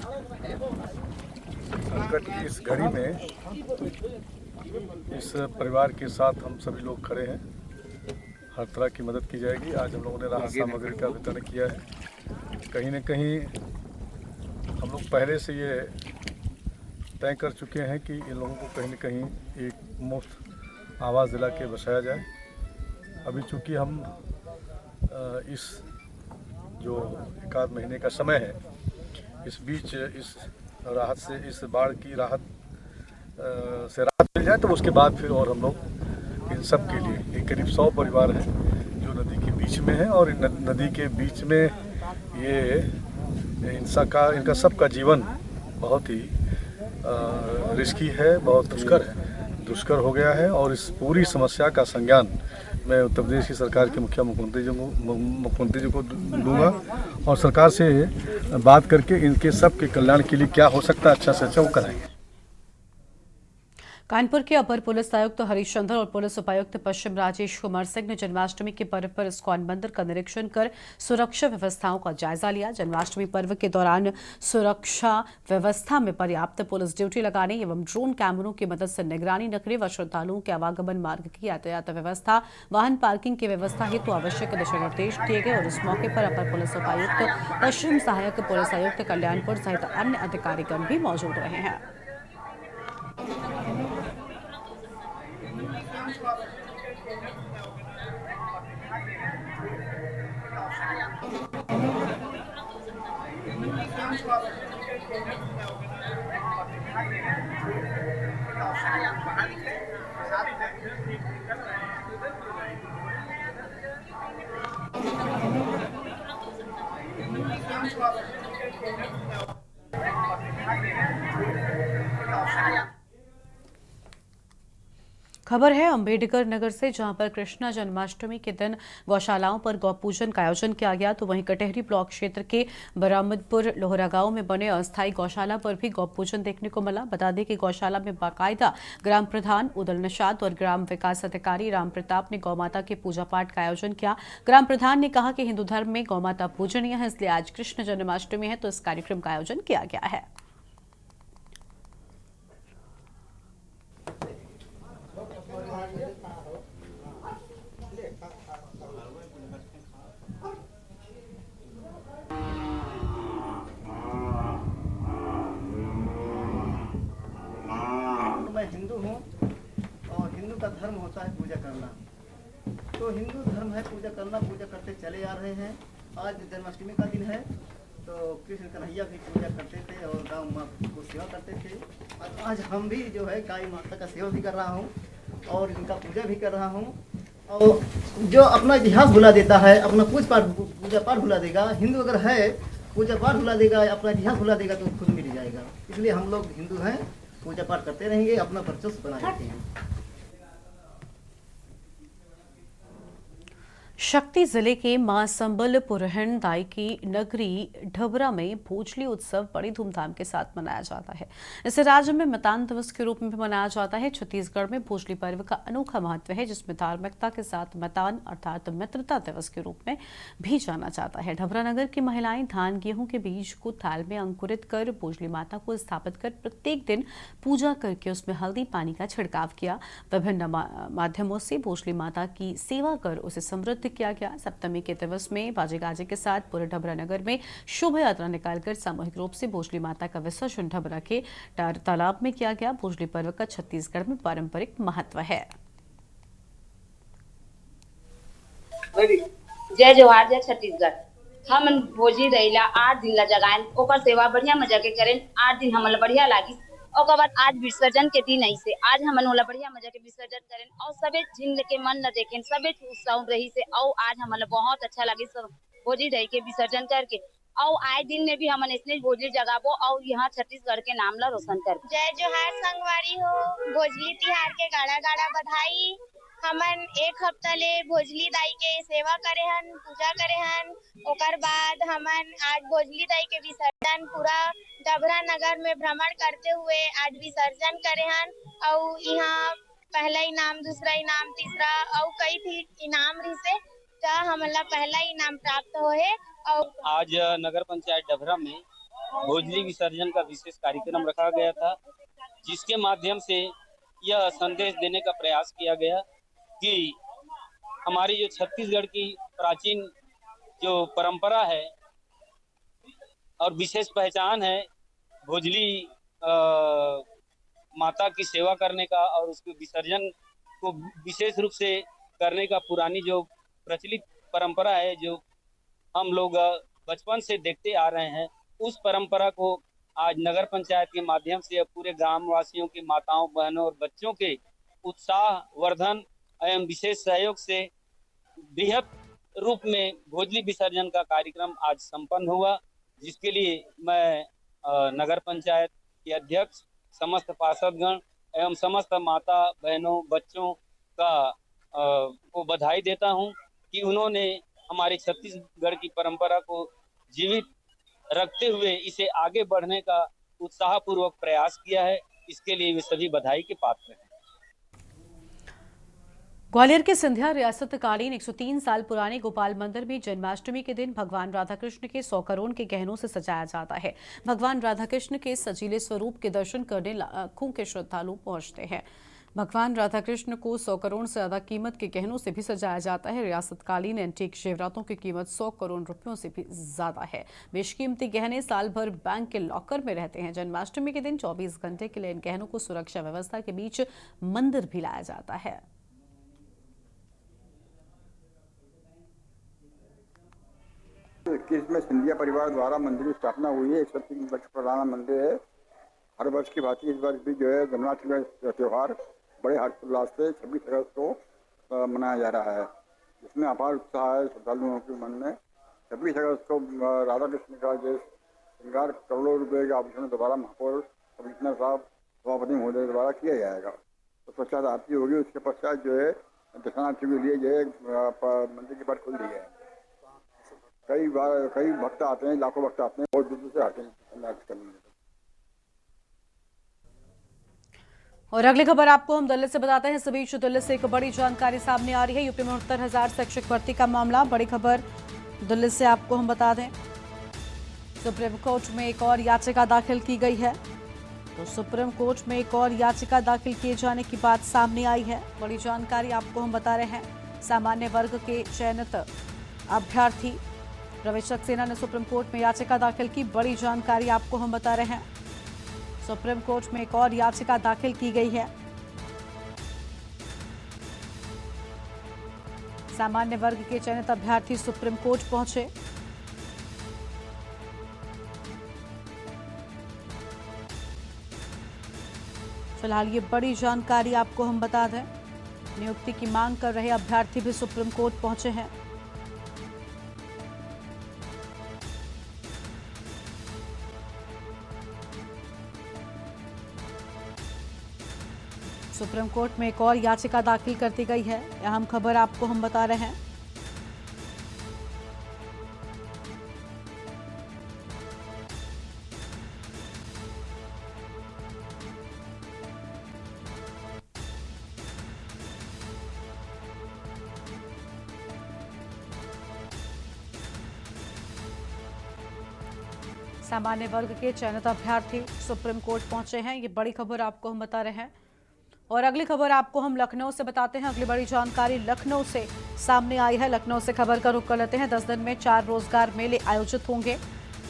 संकट की इस घड़ी में इस परिवार के साथ हम सभी लोग खड़े हैं। हर तरह की मदद की जाएगी। आज हम लोगों ने राहत सामग्री का वितरण किया है। कहीं न कहीं हम लोग पहले से ये तय कर चुके हैं कि इन लोगों को कहीं न कहीं एक मुफ्त आवास दिला के बसाया जाए। अभी चूँकि हम इस जो 1 आध महीने का समय है, इस बीच इस राहत से, इस बाढ़ की राहत से राहत मिल जाए तो उसके बाद फिर और हम लोग इन सब के लिए, एक करीब 100 परिवार हैं जो नदी के बीच में हैं और इन नदी के बीच में ये इनका सबका जीवन बहुत ही रिस्की है, बहुत दुष्कर हो गया है। और इस पूरी समस्या का संज्ञान मैं उत्तर प्रदेश की सरकार के मुख्यमंत्री जी को दूंगा और सरकार से बात करके इनके सब के कल्याण के लिए क्या हो सकता है अच्छा से अच्छा वो कराएंगे। कानपुर के अपर पुलिस आयुक्त हरिश्चंद्र और पुलिस उपायुक्त पश्चिम राजेश कुमार सिंह ने जन्माष्टमी के पर्व पर इस्कॉन मंदिर का निरीक्षण कर सुरक्षा व्यवस्थाओं का जायजा लिया। जन्माष्टमी पर्व के दौरान सुरक्षा व्यवस्था में पर्याप्त पुलिस ड्यूटी लगाने एवं ड्रोन कैमरों की मदद से निगरानी रखने व श्रद्धालुओं के आवागमन मार्ग की यातायात व्यवस्था, वाहन पार्किंग की व्यवस्था हेतु आवश्यक दिशा निर्देश दिए गए। और इस मौके पर अपर पुलिस उपायुक्त पश्चिम, सहायक पुलिस आयुक्त कल्याणपुर सहित अन्य अधिकारीगण भी मौजूद रहे हैं। खबर है अंबेडकर नगर से, जहां पर कृष्णा जन्माष्टमी के दिन गौशालाओं पर गौ पूजन का आयोजन किया गया। तो वहीं कटहरी ब्लॉक क्षेत्र के बरामदपुर लोहरा गांव में बने अस्थायी गौशाला पर भी गौ पूजन देखने को मिला। बता दें कि गौशाला में बाकायदा ग्राम प्रधान उदल निषाद और ग्राम विकास अधिकारी राम प्रताप ने गौ माता के पूजा पाठ का आयोजन किया। ग्राम प्रधान ने कहा कि हिंदू धर्म में गौ माता पूजनीय है, इसलिए आज कृष्ण जन्माष्टमी है तो इस कार्यक्रम का आयोजन किया गया है। मैं हिंदू हूँ और हिंदू का धर्म होता है पूजा करना। तो हिंदू धर्म है पूजा करना, पूजा करते चले आ रहे हैं। आज जन्माष्टमी का दिन है तो कृष्ण कन्हैया भी पूजा करते थे और गाँव माँ को सेवा करते थे। और आज हम भी जो है गाय माता का सेवा भी कर रहा हूँ और इनका पूजा भी कर रहा हूँ। और जो अपना इतिहास भुला देता है, अपना पूजा पाठ भुला देगा, हिंदू अगर है पूजा पाठ भुला देगा, अपना इतिहास भुला देगा तो खुद मिट जाएगा। इसलिए हम लोग हिंदू हैं, पूजा पाठ करते रहेंगे, अपना वर्चस्व बनाए रखते हैं। शक्ति जिले के मां संबल पुरहन दाई की नगरी ढबरा में भोजली उत्सव बड़ी धूमधाम के साथ मनाया जाता है। इसे राज्य में मतदान दिवस के रूप में भी मनाया जाता है। छत्तीसगढ़ में भोजली पर्व का अनोखा महत्व है, जिसमें धार्मिकता के साथ मतदान अर्थात मित्रता दिवस के रूप में भी जाना जाता है। ढबरा नगर की महिलाएं धान गेहूं के बीज को थाल में अंकुरित कर भोजली माता को स्थापित कर प्रत्येक दिन पूजा करके उसमें हल्दी पानी का छिड़काव किया। विभिन्न माध्यमों से भोजली माता की सेवा कर उसे समृद्ध किया गया। सप्तमी के दिवस में बाजे गाजे के साथ पूरे ढबरा नगर में शोभा यात्रा निकालकर सामूहिक रूप से भोजली माता का विसर्जन ढबरा के तालाब में किया गया। भोजली पर्व का छत्तीसगढ़ में पारंपरिक महत्व है। जय जोहार, जय छत्तीसगढ़। हम भोजली रहीला 8 दिन ला जगाएं, ओकर सेवा बढ़िया मजा के करें। 8 दिन हमला बढ़िया लागी। ओकर बाद आज विसर्जन के दिन ऐसे आज हमन होला बढ़िया मजा के विसर्जन करें और सबे झिन के मन न देखें, सबे उत्साह रही से। और आज हमला बहुत अच्छा लगे सब भोजली रही के विसर्जन करके। और आए दिन में भी हमन इसने भोजली जगाबो और यहाँ छत्तीसगढ़ के नाम ला रोशन कर। जय जोहार संगवारी हो, भोजली तिहार के गाड़ा गाड़ा बधाई। हमन एक हफ्ता ले भोजली दाई के सेवा करे हन, पूजा करे हन। ओकर बाद हमन आज भोजली दाई के विसर्जन पूरा डबरा नगर में भ्रमण करते हुए आज विसर्जन करे हन। और यहाँ पहला इनाम, दूसरा इनाम, तीसरा और कई थी इनाम रही से। जहाँ हमला पहला इनाम प्राप्त हो है। और आज नगर पंचायत डभरा में भोजली विसर्जन का विशेष कार्यक्रम रखा गया था, जिसके माध्यम से यह संदेश देने का प्रयास किया गया कि हमारी जो छत्तीसगढ़ की प्राचीन जो परंपरा है और विशेष पहचान है भोजली माता की सेवा करने का और उसके विसर्जन को विशेष रूप से करने का पूरानी जो प्रचलित परंपरा है, जो हम लोग बचपन से देखते आ रहे हैं, उस परंपरा को आज नगर पंचायत के माध्यम से पूरे ग्राम वासियों की माताओं, बहनों और बच्चों के उत्साह वर्धन एवं विशेष सहयोग से बृहद रूप में भोजली विसर्जन का कार्यक्रम आज संपन्न हुआ, जिसके लिए मैं नगर पंचायत के अध्यक्ष, समस्त पार्षदगण एवं समस्त माता बहनों बच्चों का को बधाई देता हूं कि उन्होंने हमारे छत्तीसगढ़ की परंपरा को जीवित रखते हुए इसे आगे बढ़ने का उत्साहपूर्वक प्रयास किया है। इसके लिए वे सभी बधाई के पात्र हैं। ग्वालियर के सिंधिया रियासत कालीन 103 साल पुराने गोपाल मंदिर में जन्माष्टमी के दिन भगवान राधा कृष्ण के 100 करोड़ के गहनों से सजाया जाता है। भगवान राधा कृष्ण के सजीले स्वरूप के दर्शन करने लाखों के श्रद्धालु पहुंचते हैं। भगवान राधा कृष्ण को 100 करोड़ से ज्यादा कीमत के गहनों से भी सजाया जाता है। रियासत कालीन एंटीक जेवरातों की कीमत 100 करोड़ रुपयों से भी ज्यादा है। बेशकीमती गहने साल भर बैंक के लॉकर में रहते हैं। जन्माष्टमी के दिन 24 घंटे के लिए इन गहनों को सुरक्षा व्यवस्था के बीच मंदिर भी लाया जाता है। 21 में सिंधिया परिवार द्वारा मंदिर की स्थापना हुई है। 103 वर्ष पुराना मंदिर है। हर वर्ष की भांति इस वर्ष भी जो है जन्माष्टमी का त्यौहार बड़े हर्षोल्लास से 26 अगस्त को मनाया जा रहा है, जिसमें अपार उत्साह है श्रद्धालुओं के मन में। 26 अगस्त को राधा कृष्ण का जो श्रृंगार करोड़ों रुपए के आभूषण दोबारा महापौर कमिश्नर साहब सभापति महोदय द्वारा किया जाएगा। तो पश्चात आरती होगी। उसके पश्चात जो है दर्शनार्थियों के लिए जो है मंदिर की पट खुल दी है। कई भक्त आते हैं, लाखों भक्त आते हैं, बहुत दूर से आते हैं करने। और अगली खबर आपको हम दिल्ली से बताते हैं। इस बीच दिल्ली से एक बड़ी जानकारी सामने आ रही है। यूपी में 69,000 शिक्षक भर्ती का मामला। बड़ी खबर दिल्ली से आपको हम बता दें, सुप्रीम कोर्ट में एक और याचिका दाखिल की गई है। तो सुप्रीम कोर्ट में एक और याचिका दाखिल किए जाने की बात सामने आई है। बड़ी जानकारी आपको हम बता रहे हैं। सामान्य वर्ग के चयनित अभ्यर्थी रमेश सक्सेना ने सुप्रीम कोर्ट में याचिका दाखिल की। बड़ी जानकारी आपको हम बता रहे हैं। सुप्रीम कोर्ट में एक और याचिका दाखिल की गई है। सामान्य वर्ग के चयनित अभ्यर्थी सुप्रीम कोर्ट पहुंचे। फिलहाल ये बड़ी जानकारी आपको हम बता दें। नियुक्ति की मांग कर रहे अभ्यर्थी भी सुप्रीम कोर्ट पहुंचे हैं। सुप्रीम कोर्ट में एक और याचिका दाखिल कर दी गई है। अहम खबर आपको हम बता रहे हैं। सामान्य वर्ग के चयनित अभ्यर्थी सुप्रीम कोर्ट पहुंचे हैं। ये बड़ी खबर आपको हम बता रहे हैं। और अगली खबर आपको हम लखनऊ से बताते हैं। अगली बड़ी जानकारी लखनऊ से सामने आई है। लखनऊ से खबर का रुख कर लेते हैं। 10 दिन में 4 रोजगार मेले आयोजित होंगे।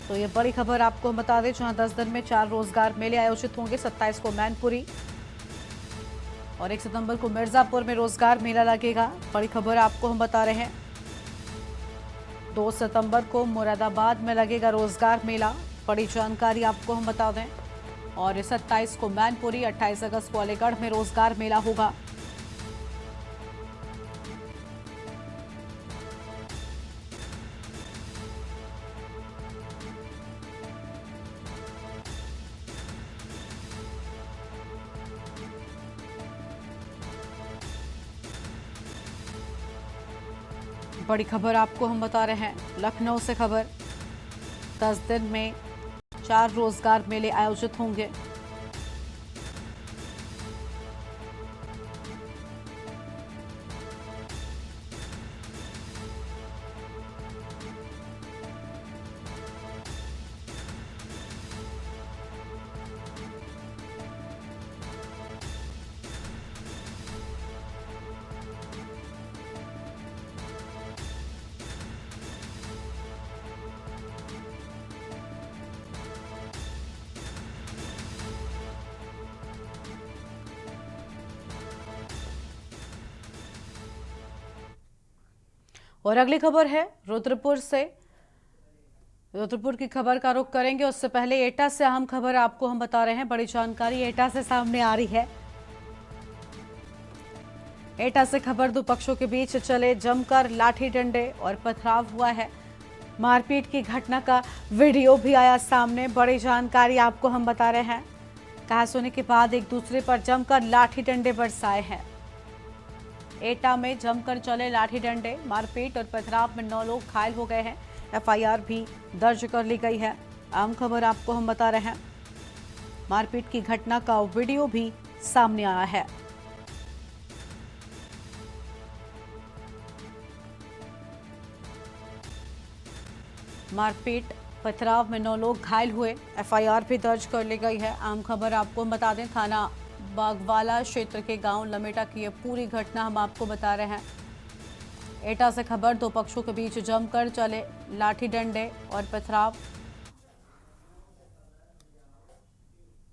तो ये बड़ी खबर आपको हम बता दें, जहां 10 दिन में 4 रोजगार मेले आयोजित होंगे। 27 को मैनपुरी और 1 सितंबर को मिर्जापुर में रोजगार मेला लगेगा। बड़ी खबर आपको हम बता रहे हैं। 2 सितंबर को मुरादाबाद में लगेगा रोजगार मेला। बड़ी जानकारी आपको हम बता दें। और 27 को मैनपुरी, 28 अगस्त को अलीगढ़ में रोजगार मेला होगा। बड़ी खबर आपको हम बता रहे हैं। लखनऊ से खबर, 10 दिन में 4 रोजगार मेले आयोजित होंगे। और अगली खबर है रुद्रपुर से। रुद्रपुर की खबर का रुख करेंगे, उससे पहले एटा से अहम खबर आपको हम बता रहे हैं। बड़ी जानकारी एटा से सामने आ रही है। एटा से खबर, दो पक्षों के बीच चले जमकर लाठी डंडे और पथराव हुआ है। मारपीट की घटना का वीडियो भी आया सामने। बड़ी जानकारी आपको हम बता रहे हैं। कहा सुनी के बाद एक दूसरे पर जमकर लाठी डंडे बरसाए हैं। एटा में जमकर चले लाठी डंडे, मारपीट और पथराव में 9 लोग घायल हो गए हैं। एफआईआर भी दर्ज कर ली गई है। आम खबर आपको हम बता रहे हैं। मारपीट की घटना का वीडियो भी सामने आया है। मारपीट पथराव में 9 लोग घायल हुए। एफआईआर भी दर्ज कर ली गई है। आम खबर आपको हम बता दें, थाना बागवाला क्षेत्र के गांव लमेटा की ये पूरी घटना हम आपको बता रहे हैं। एटा से खबर, दो पक्षों के बीच जमकर चले लाठी डंडे और पथराव।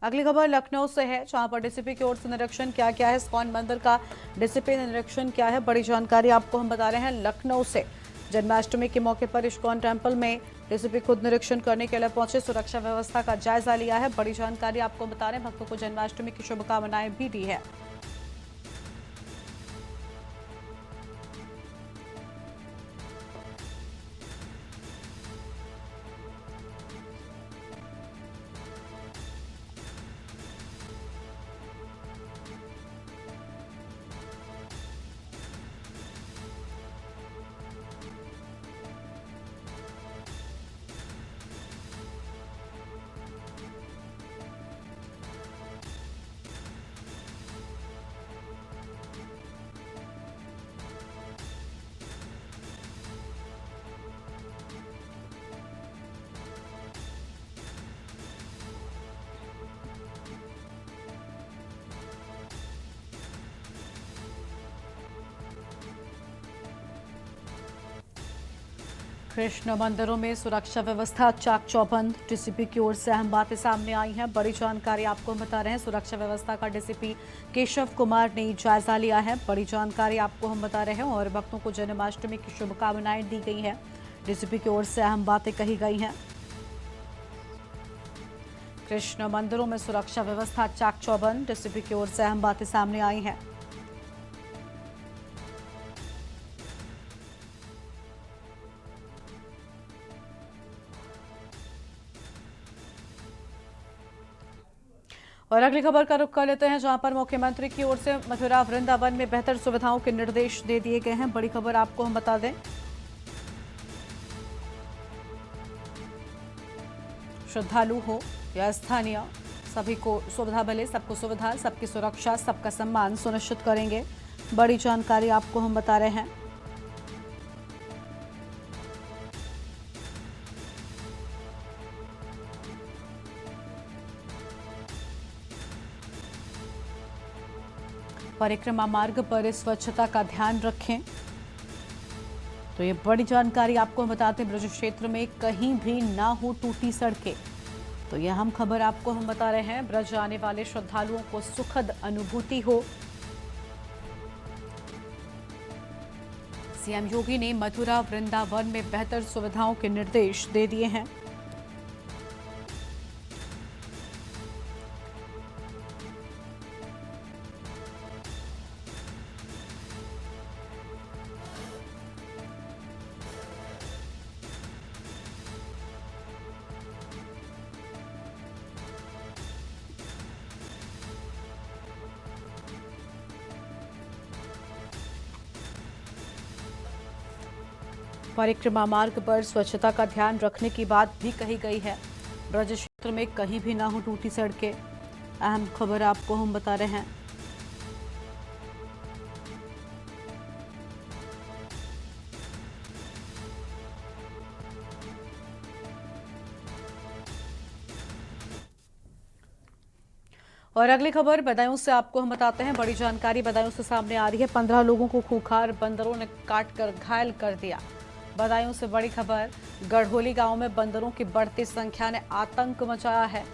अगली खबर लखनऊ से है, जहां पर डीसीपी की ओर से निरीक्षण किया गया है। इस्कॉन मंदिर का डीसीपी ने निरीक्षण किया है। बड़ी जानकारी आपको हम बता रहे हैं लखनऊ से। जन्माष्टमी के मौके पर इस्कॉन टेम्पल में डीसीपी खुद निरीक्षण करने के लिए पहुंचे, सुरक्षा व्यवस्था का जायजा लिया है। बड़ी जानकारी आपको बता रहे हैं, भक्तों को जन्माष्टमी की शुभकामनाएं भी दी है। कृष्ण मंदिरों में सुरक्षा व्यवस्था चाक चौबंद। डीसीपी की ओर से अहम बातें सामने आई हैं। बड़ी जानकारी आपको बता रहे हैं। सुरक्षा व्यवस्था का डीसीपी केशव कुमार ने जायजा लिया है। बड़ी जानकारी आपको हम बता रहे हैं। और भक्तों को जन्माष्टमी की शुभकामनाएं दी गई हैं। डीसीपी की ओर से अहम बातें कही गई हैं। कृष्ण मंदिरों में सुरक्षा व्यवस्था चाक चौबंद। डीसीपी की ओर से अहम बातें सामने आई हैं। और अगली खबर का रुख कर लेते हैं, जहां पर मुख्यमंत्री की ओर से मथुरा वृंदावन में बेहतर सुविधाओं के निर्देश दे दिए गए हैं। बड़ी खबर आपको हम बता दें, श्रद्धालु हो या स्थानीय, सभी को सुविधा मिले। सबको सुविधा, सबकी सुरक्षा, सबका सम्मान सुनिश्चित करेंगे। बड़ी जानकारी आपको हम बता रहे हैं। परिक्रमा मार्ग पर स्वच्छता का ध्यान रखें। तो ये बड़ी जानकारी आपको बताते हैं। ब्रज क्षेत्र में कहीं भी ना हो टूटी सड़कें। तो यह हम खबर आपको हम बता रहे हैं। ब्रज आने वाले श्रद्धालुओं को सुखद अनुभूति हो। सीएम योगी ने मथुरा वृंदावन में बेहतर सुविधाओं के निर्देश दे दिए हैं। परिक्रमा मार्ग पर स्वच्छता का ध्यान रखने की बात भी कही गई है। ब्रज क्षेत्र में कहीं भी ना हो टूटी सड़कें। अहम खबर आपको हम बता रहे हैं। और अगली खबर बदायूं से आपको हम बताते हैं। बड़ी जानकारी बदायूं से सामने आ रही है। 15 लोगों को खूंखार बंदरों ने काटकर घायल कर दिया। बदायूं से बड़ी खबर, गढ़होली गांव में बंदरों की बढ़ती संख्या ने आतंक मचाया है।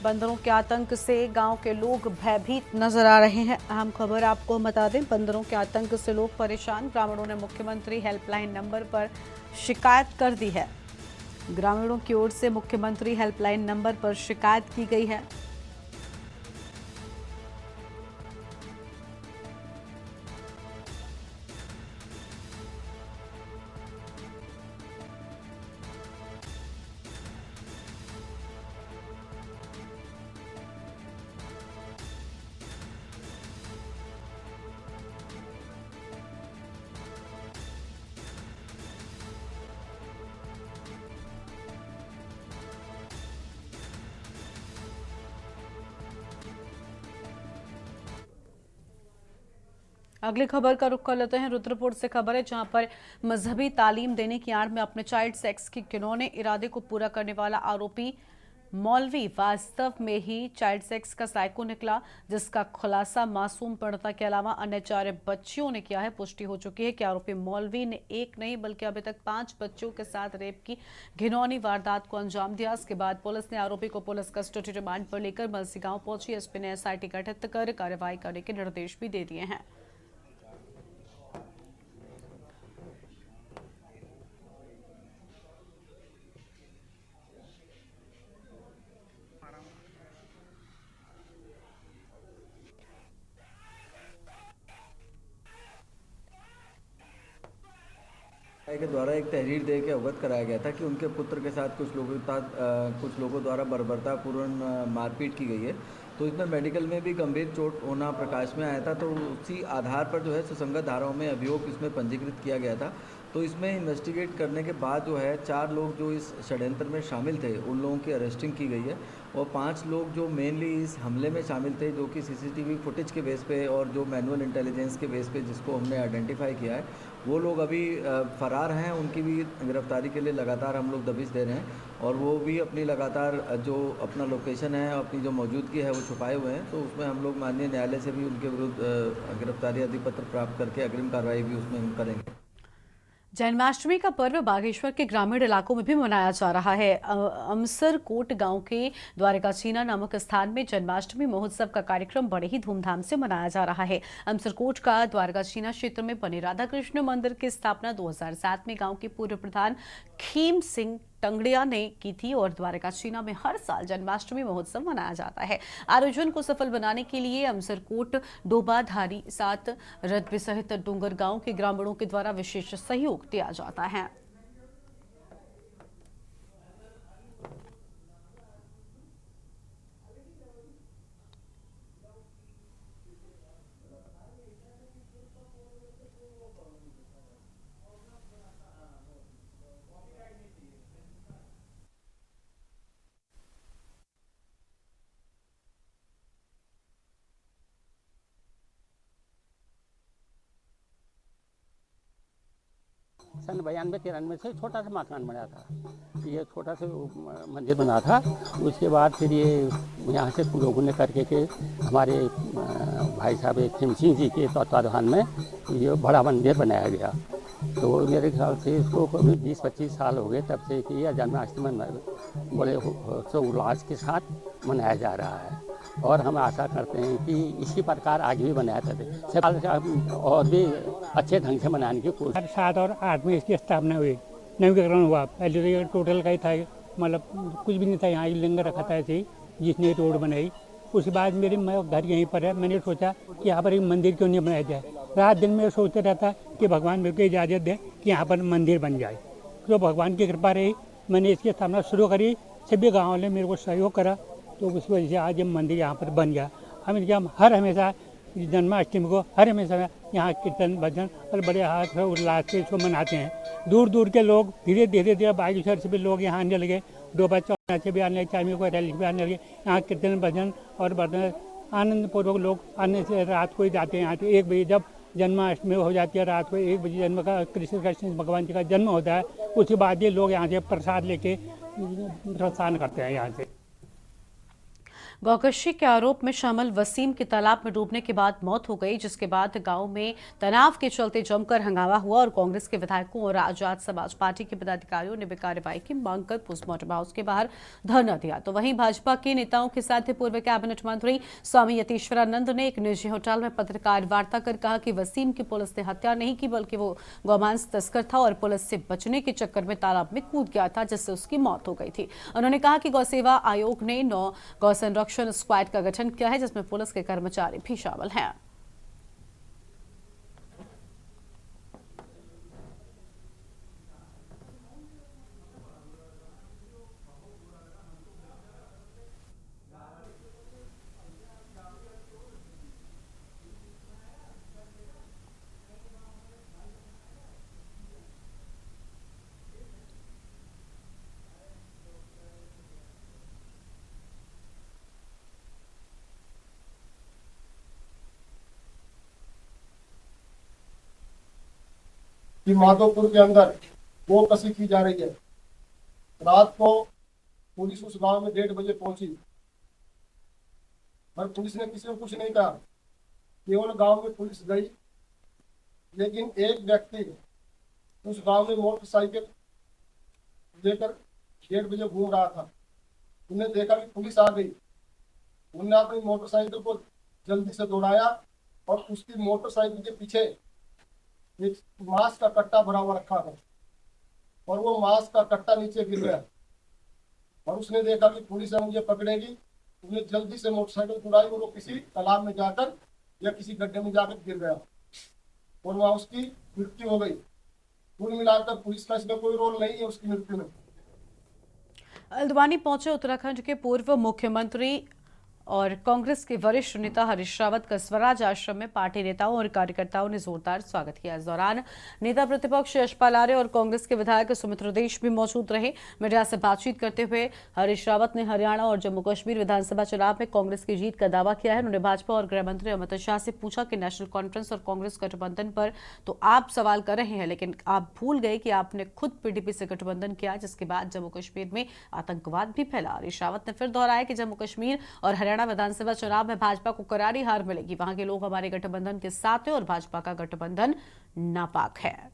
बंदरों के आतंक से गांव के लोग भयभीत नजर आ रहे हैं। अहम खबर आपको हम बता दें, बंदरों के आतंक से लोग परेशान। ग्रामीणों ने मुख्यमंत्री हेल्पलाइन नंबर पर शिकायत कर दी है। ग्रामीणों की ओर से मुख्यमंत्री हेल्पलाइन नंबर पर शिकायत की गई है। अगली खबर का रुख कर लेते हैं। रुद्रपुर से खबर है, जहां पर मजहबी तालीम देने की आड़ में अपने चाइल्ड सेक्स के घिनौने इरादे को पूरा करने वाला आरोपी मौलवी वास्तव में ही चाइल्ड सेक्स का साइको निकला, जिसका खुलासा मासूम पीड़िता के अलावा अन्य 4 बच्चियों ने किया है। पुष्टि हो चुकी है कि आरोपी मौलवी ने एक नहीं बल्कि अभी तक 5 बच्चों के साथ रेप की घिनौनी वारदात को अंजाम दिया। इसके बाद पुलिस ने आरोपी को पुलिस कस्टडी रिमांड पर लेकर मलसी गांव पहुंची। एसपी ने एसआईटी गठित कर कार्रवाई करने के निर्देश भी दे दिए हैं। के द्वारा एक तहरीर दे के अवगत कराया गया था कि उनके पुत्र के साथ कुछ लोगों द्वारा बर्बरतापूर्ण मारपीट की गई है। तो इसमें मेडिकल में भी गंभीर चोट होना प्रकाश में आया था। तो उसी आधार पर जो है सुसंगत धाराओं में अभियोग इसमें पंजीकृत किया गया था। तो इसमें इन्वेस्टिगेट करने के बाद जो है 4 लोग जो इस षड्यंत्र में शामिल थे उन लोगों की अरेस्टिंग की गई है और 5 लोग जो मेनली इस हमले में शामिल थे, जो कि सीसीटीवी फुटेज के बेस पे और जो मैनुअल इंटेलिजेंस के बेस पे जिसको हमने आइडेंटिफाई किया है, वो लोग अभी फरार हैं। उनकी भी गिरफ्तारी के लिए लगातार हम लोग दबिश दे रहे हैं और वो भी अपनी लगातार जो अपना लोकेशन है, अपनी जो मौजूदगी है वो छुपाए हुए हैं। तो उसमें हम लोग माननीय न्यायालय से भी उनके विरुद्ध गिरफ्तारी अधिपत्र प्राप्त करके अग्रिम कार्रवाई भी उसमें हम करेंगे। जन्माष्टमी का पर्व बागेश्वर के ग्रामीण इलाकों में भी मनाया जा रहा है। अमसरकोट गांव के द्वारकाचीना नामक स्थान में जन्माष्टमी महोत्सव का कार्यक्रम बड़े ही धूमधाम से मनाया जा रहा है। अमसरकोट का द्वारकाचीना क्षेत्र में बने राधा कृष्ण मंदिर की स्थापना 2007 में गांव के पूर्व प्रधान खीम सिंह टंगड़िया ने की थी और द्वारकाचीना में हर साल जन्माष्टमी महोत्सव मनाया जाता है। आयोजन को सफल बनाने के लिए अमसरकोट, डोबाधारी, 7 रदबे सहित डूंगर गांव के ग्रामीणों के द्वारा विशेष सहयोग दिया जाता है। सन 92-93 से छोटा सा मकान बना था। ये छोटा सा मंदिर बना था। उसके बाद फिर ये यहाँ से लोगों ने करके के हमारे भाई साहब खीम सिंह जी के तत्वाधान में ये बड़ा मंदिर बनाया गया। तो मेरे ख्याल से इसको कभी 20-25 साल हो गए तब से कि यह जन्माष्टमी बड़े उल्लास के साथ मनाया जा रहा है और हम आशा करते हैं कि इसी प्रकार आगे भी बनाया जाए और भी अच्छे ढंग से मनाने की कोशिश। 7 और 8 में इसकी स्थापना हुई, नवीकरण हुआ। पहले तो ये टोटल का ही था, मतलब कुछ भी नहीं था। यहाँ लंगर रखा था ऐसे ही, जिसने रोड बनाई। उसके बाद मेरे घर यहीं पर है। मैंने सोचा कि यहाँ पर एक मंदिर क्यों नहीं बनाया जाए। रात दिन में सोचता रहता कि भगवान मेरे को इजाज़त दे कि यहाँ पर मंदिर बन जाए। तो भगवान की कृपा रही, मैंने इसकी स्थापना शुरू करी। सभी गाँव ने मेरे को सहयोग करा, तो उस वजह से आज ये मंदिर यहाँ पर बन गया। हम हर हमेशा जन्माष्टमी को हर हमेशा यहाँ कीर्तन भजन और बड़े हाथ उल्लास से इसको मनाते हैं। दूर दूर के लोग धीरे धीरे बागेश्वर से भी लोग यहाँ आने लगे, डोबा चौना से भी आने लगे, चामी को रैली भी आने लगे। यहाँ कीर्तन भजन और आनंद पूर्वक लोग आने से रात को ही जाते हैं। यहाँ से 1 बजे जब जन्माष्टमी हो जाती है, रात को 1 बजे जन्म का कृष्ण भगवान जी का जन्म होता है। उसके बाद ये लोग यहाँ से प्रसाद लेके प्रस्थान करते हैं यहाँ से। गौकशी के आरोप में शामिल वसीम की तालाब में डूबने के बाद मौत हो गई, जिसके बाद गांव में तनाव के चलते जमकर हंगामा हुआ और कांग्रेस के विधायकों और आजाद समाज पार्टी के पदाधिकारियों ने भी कार्रवाई की मांग कर पोस्टमार्टम हाउस के बाहर धरना दिया। तो वहीं भाजपा के नेताओं के साथ पूर्व कैबिनेट मंत्री स्वामी यतीश्वरानंद ने एक निजी होटल में पत्रकार वार्ता कर कहा कि वसीम की पुलिस ने हत्या नहीं की, बल्कि वो गौमांस तस्कर था और पुलिस से बचने के चक्कर में तालाब में कूद गया था, जिससे उसकी मौत हो गई थी। उन्होंने कहा कि गौ सेवा आयोग ने 9 गौ संरक्षण स्क्वाड का गठन किया है, जिसमें पुलिस के कर्मचारी भी शामिल हैं। कि माधोपुर के अंदर गो कसी की जा रही है। रात को पुलिस उस गांव में 1:30 बजे पहुंची, पर पुलिस ने किसी को कुछ नहीं कहा। केवल गांव में पुलिस गई, लेकिन एक व्यक्ति उस गांव में मोटरसाइकिल लेकर 1:30 बजे घूम रहा था। उन्हें देखा कि पुलिस आ गई। उन्होंने अपनी मोटरसाइकिल को जल्दी से दौड़ाया और उसकी मोटरसाइकिल के पीछे एक मांस का कट्टा भरा हुआ रखा था और वो मांस का कट्टा नीचे गिर गया और उसने देखा कि पुलिस मुझे पकड़ेगी। उन्हें जल्दी से मोटरसाइकिल छुड़ाई और वो किसी तालाब में जाकर या किसी गड्ढे में जाकर गिर गया और वहां उसकी मृत्यु हो गई। कुल मिलाकर पुलिस का इसमें कोई रोल नहीं है उसकी मृत्यु में। हल्द्वानी पहुंचे उत्तराखंड के पूर्व मुख्यमंत्री और कांग्रेस के वरिष्ठ नेता हरीश रावत का स्वराज आश्रम में पार्टी नेताओं और कार्यकर्ताओं ने जोरदार स्वागत किया। इस दौरान नेता प्रतिपक्ष यशपाल आर्य और कांग्रेस के विधायक सुमित्र देश भी मौजूद रहे। मीडिया से बातचीत करते हुए हरीश रावत ने हरियाणा और जम्मू कश्मीर विधानसभा चुनाव में कांग्रेस की जीत का दावा किया है। उन्होंने भाजपा और गृह मंत्री अमित शाह से पूछा कि नेशनल कॉन्फ्रेंस और कांग्रेस गठबंधन पर तो आप सवाल कर रहे हैं, लेकिन आप भूल गए कि आपने खुद पीडीपी से गठबंधन किया, जिसके बाद जम्मू कश्मीर में आतंकवाद भी फैला। हरीश रावत ने फिर दोहराया कि जम्मू कश्मीर और हरियाणा विधानसभा चुनाव में भाजपा को करारी हार मिलेगी। वहां के लोग हमारे गठबंधन के साथ हैं और भाजपा का गठबंधन नापाक है।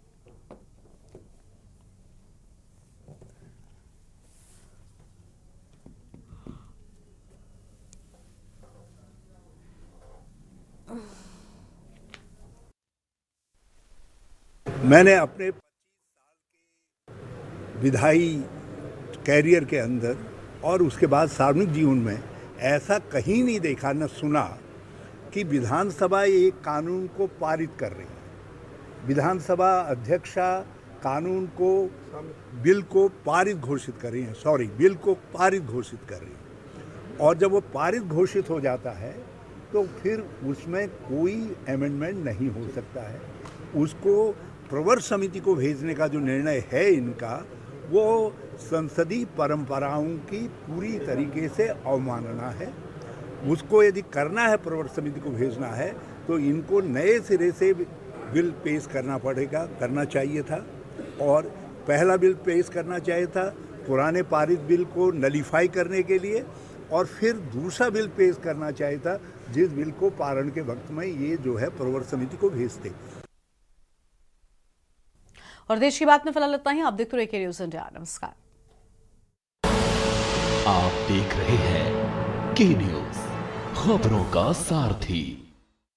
मैंने अपने 25 साल के विधायी कैरियर के अंदर और उसके बाद सार्वजनिक जीवन में ऐसा कहीं नहीं देखा न सुना कि विधानसभा एक कानून को पारित कर रही है। विधानसभा अध्यक्षा कानून को बिल को पारित घोषित कर रही है, बिल को पारित घोषित कर रही है। और जब वो पारित घोषित हो जाता है तो फिर उसमें कोई अमेंडमेंट नहीं हो सकता है। उसको प्रवर समिति को भेजने का जो निर्णय है इनका, वो संसदीय परंपराओं की पूरी तरीके से अवमानना है। उसको यदि करना है, प्रवर समिति को भेजना है, तो इनको नए सिरे से बिल पेश करना चाहिए था। और पहला बिल पेश करना चाहिए था पुराने पारित बिल को नलीफाई करने के लिए, और फिर दूसरा बिल पेश करना चाहिए था जिस बिल को पारण के वक्त में ये जो है प्रवर समिति को भेजते। और देश की बात में फिलहाल इतना ही। आप देखते रहिए न्यूज़ इंडिया। नमस्कार। आप देख रहे हैं के न्यूज़, खबरों का सारथी।